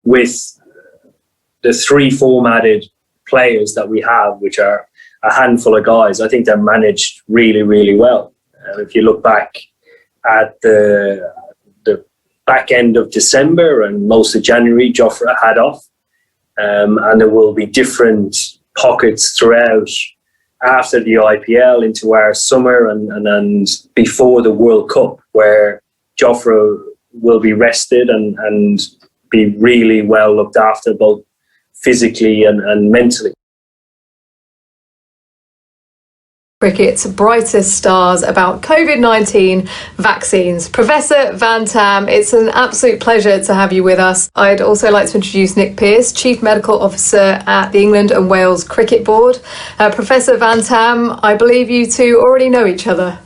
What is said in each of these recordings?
with the three formatted players that we have, which are a handful of guys, I think they're managed really, really well. If you look back at the back end of December and most of January, Jofra had off, and there will be different pockets throughout after the IPL into our summer and before the World Cup, where Jofra will be rested and be really well looked after, both physically and mentally. Cricket's brightest stars about COVID-19 vaccines. Professor Van Tam, it's an absolute pleasure to have you with us. I'd also like to introduce Nick Pearce, Chief Medical Officer at the England and Wales Cricket Board. Professor Van Tam, I believe you two already know each other.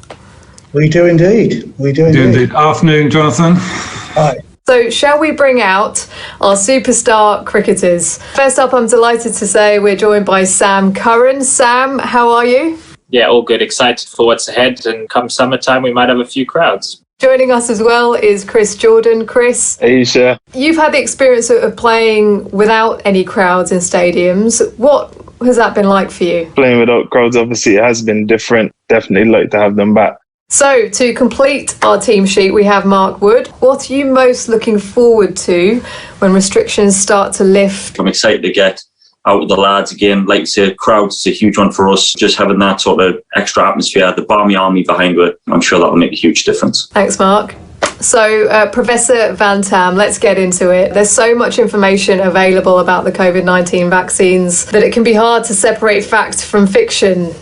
We do indeed. We do indeed. Afternoon, Jonathan. Hi. So shall we bring out our superstar cricketers? First up, I'm delighted to say we're joined by Sam Curran. Sam, how are you? Yeah, all good. Excited for what's ahead, and come summertime we might have a few crowds. Joining us as well is Chris Jordan. Chris, hey, Isha. You've had the experience of playing without any crowds in stadiums. What has that been like for you? Playing without crowds, obviously, it has been different. Definitely like to have them back. So, to complete our team sheet, we have Mark Wood. What are you most looking forward to when restrictions start to lift? I'm excited to get out with the lads again. Like I say, crowds is a huge one for us. Just having that sort of extra atmosphere, the Barmy Army behind it, I'm sure that will make a huge difference. Thanks, Mark. So, Professor Van Tam, let's get into it. There's so much information available about the COVID-19 vaccines that it can be hard to separate fact from fiction.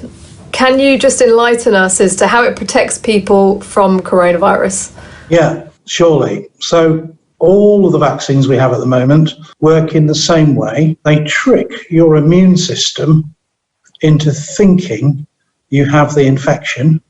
Can you just enlighten us as to how it protects people from coronavirus? Yeah, surely. So all of the vaccines we have at the moment work in the same way. They trick your immune system into thinking you have the infection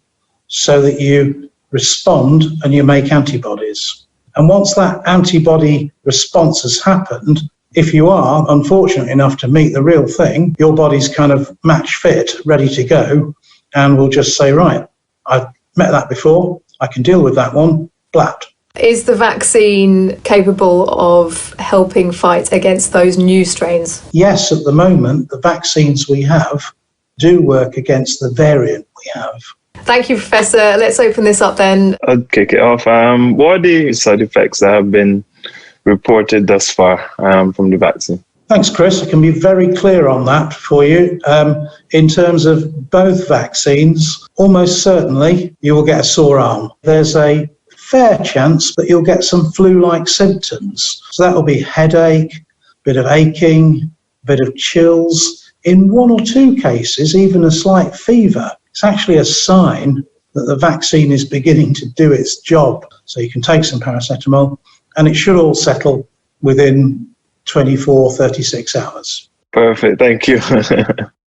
so that you respond and you make antibodies. And once that antibody response has happened, if you are unfortunate enough to meet the real thing, your body's kind of match fit, ready to go, and will just say, right, I've met that before, I can deal with that one, blat. Is the vaccine capable of helping fight against those new strains? Yes, at the moment, the vaccines we have do work against the variant we have. Thank you, Professor. Let's open this up then. I'd kick it off. What are the side effects that have been reported thus far from the vaccine? Thanks, Chris. I can be very clear on that for you. In terms of both vaccines, almost certainly you will get a sore arm. There's a fair chance that you'll get some flu-like symptoms. So that will be headache, bit of aching, bit of chills. In one or two cases, even a slight fever. It's actually a sign that the vaccine is beginning to do its job. So you can take some paracetamol and it should all settle within 24, 36 hours. Perfect, thank you.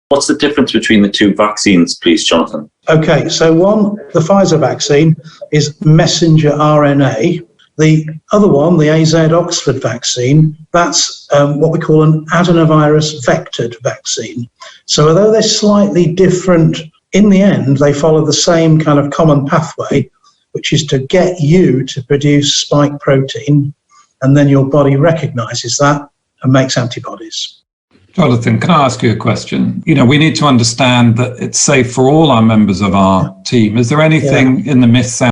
What's the difference between the two vaccines, please, Jonathan? Okay, so one, the Pfizer vaccine, is messenger RNA. The other one, the AZ Oxford vaccine, that's what we call an adenovirus vectored vaccine. So although they're slightly different, in the end, they follow the same kind of common pathway, which is to get you to produce spike protein, and then your body recognises that and makes antibodies. Jonathan, can I ask you a question? You know, we need to understand that it's safe for all our members of our team. Is there anything in the myths